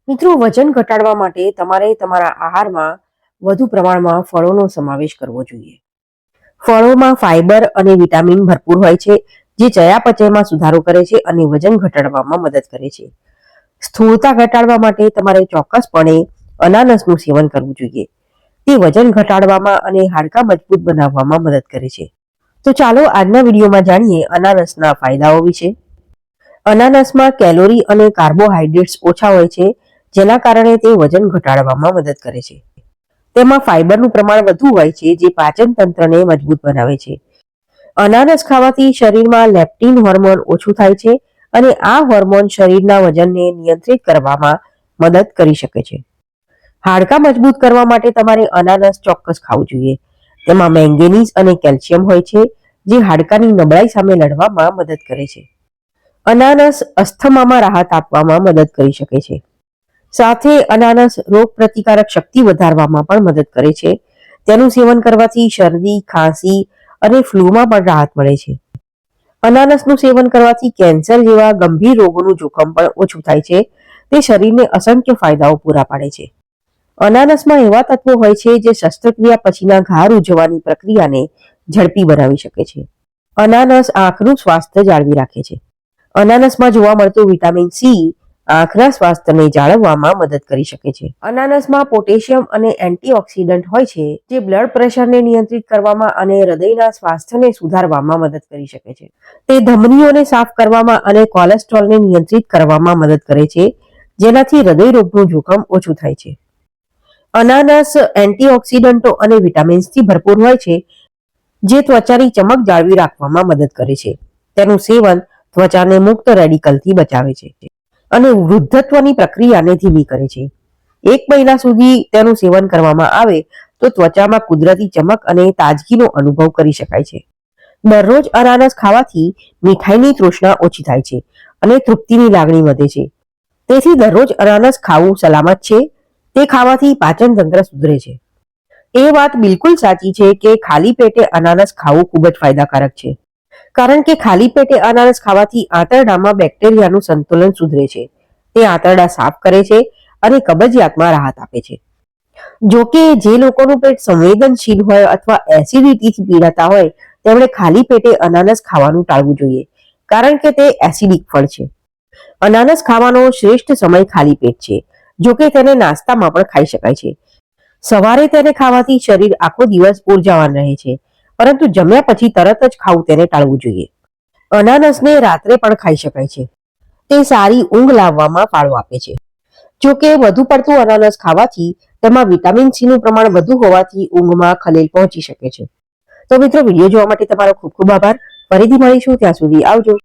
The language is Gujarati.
મિત્રો, વજન ઘટાડવા માટે તમારે તમારા આહારમાં વધુ પ્રમાણમાં ફળોનો સમાવેશ કરવો જોઈએ. ફળોમાં ફાઇબર અને વિટામિન ભરપૂર હોય છે, જે ચયાપચયમાં સુધારો કરે છે અને વજન ઘટાડવામાં મદદ કરે છે. સ્થૂળતા ઘટાડવા માટે તમારે ચોક્કસપણે અનાનસનું સેવન કરવું જોઈએ. તે વજન ઘટાડવામાં અને હાડકાં મજબૂત બનાવવામાં મદદ કરે છે. તો ચાલો આજના વિડીયોમાં જાણીએ અનાનસના ફાયદાઓ વિશે. અનાનસમાં કેલોરી અને કાર્બોહાઈડ્રેટ્સ ઓછા હોય છે, જેના કારણે તે વજન ઘટાડવામાં મદદ કરે છે. તેમાં ફાઇબરનું પ્રમાણ વધુ હોય છે, જે પાચન તંત્રને મજબૂત બનાવે છે. અનાનસ ખાવાથી શરીરમાં લેપ્ટિન હોર્મોન ઓછું થાય છે અને આ હોર્મોન શરીરના વજનને નિયંત્રિત કરવામાં મદદ કરી શકે છે. હાડકાં મજબૂત કરવા માટે તમારે અનાનસ ચોક્કસ ખાવું જોઈએ. તેમાં મેંગેનીઝ અને કેલ્શિયમ હોય છે, જે હાડકાની નબળાઈ સામે લડવામાં મદદ કરે છે. અનાનસ અસ્થમામાં રાહત આપવામાં મદદ કરી શકે છે. સાથે અનાનસ રોગ પ્રતિકારક શક્તિ વધારવામાં પણ મદદ કરે છે. તેનું સેવન કરવાથી શરદી, ખાંસી અને ફ્લૂમાં પણ રાહત મળે છે. અનાનસનું સેવન કરવાથી કેન્સર જેવા ગંભીર રોગોનું જોખમ પણ ઓછું થાય છે. તે શરીરને અસંખ્ય ફાયદાઓ પૂરા પાડે છે. અનાનસમાં એવા તત્વો હોય છે જે શસ્ત્રક્રિયા પછીના ઘા રૂઝવવાની પ્રક્રિયાને ઝડપી બનાવી શકે છે. અનાનસ આંખનું સ્વાસ્થ્ય જાળવી રાખે છે. અનાનસમાં જોવા મળતું વિટામિન સી આંખના સ્વાસ્થ્યને જાળવવામાં મદદ કરી શકે છે. અનાનસમાં પોટેશિયમ અને એન્ટીઓક્સિડન્ટ હોય છે, જે બ્લડ પ્રેશરને નિયંત્રિત કરવામાં અને હૃદયના સ્વાસ્થ્યને સુધારવામાં મદદ કરી શકે છે. તે ધમનીઓને સાફ કરવામાં અને કોલેસ્ટ્રોલને નિયંત્રિત કરવામાં મદદ કરે છે, જેનાથી હૃદય રોગનું જોખમ ઓછું થાય છે. અનાનસ એન્ટીઓક્સિડન્ટો અને વિટામિન્સથી ભરપૂર હોય છે, જે ત્વચાની ચમક જાળવી રાખવામાં મદદ કરે છે. તેનું સેવન ત્વચાને મુક્ત રેડિકલથી બચાવે છે અને વૃદ્ધત્વની પ્રક્રિયાને ધીમી કરે છે. 1 મહિના સુધી તેનું સેવન કરવામાં આવે તો ત્વચામાં કુદરતી ચમક અને તાજગીનો અનુભવ કરી શકાય છે. દરરોજ અનાનસ ખાવાથી મીઠાઈની તૃષ્ણા ઓછી થાય છે અને તૃપ્તિની લાગણી વધે છે. તેથી દરરોજ અનાનસ ખાવું સલામત છે. તે ખાવાથી પાચન તંત્ર સુધરે છે. એ વાત બિલકુલ સાચી છે કે ખાલી પેટે અનાનસ ખાવું ખૂબ જ ફાયદાકારક છે, કારણ કે ખાલી પેટે અનાનસ ખાવાથી આંતરડામાં બેક્ટેરિયાનું સંતુલન સુધરે છે. તે આંતરડા સાફ કરે છે અને કબજિયાતમાં રાહત આપે છે. જો કે જે લોકોનું પેટ સંવેદનશીલ હોય અથવા એસિડિટીથી પીડાતા હોય, તેમણે ખાલી પેટે અનાનસ ખાવાનું ટાળવું જોઈએ, કારણ કે તે એસિડિક ફળ છે. અનાનસ ખાવાનો શ્રેષ્ઠ સમય ખાલી પેટ છે. જો કે તેને નાસ્તામાં પણ ખાઈ શકાય છે. સવારે તેને ખાવાથી શરીર આખો દિવસ ઉર્જાવાન રહે છે, પરંતુ જમ્યા પછી તરત જ ખાવું તેને ટાળવું જોઈએ. અનાનસને રાત્રે પણ ખાઈ શકાય છે. તે સારી ઊંઘ લાવવામાં ફાળો આપે છે. જો કે વધુ પડતું અનાનસ ખાવાથી તેમાં વિટામિન સી નું પ્રમાણ વધુ હોવાથી ઊંઘમાં ખલેલ પહોંચી શકે છે. તો મિત્રો, વિડીયો જોવા માટે તમારો ખૂબ ખૂબ આભાર. ફરીથી મળીશું. ત્યાં સુધી આવજો.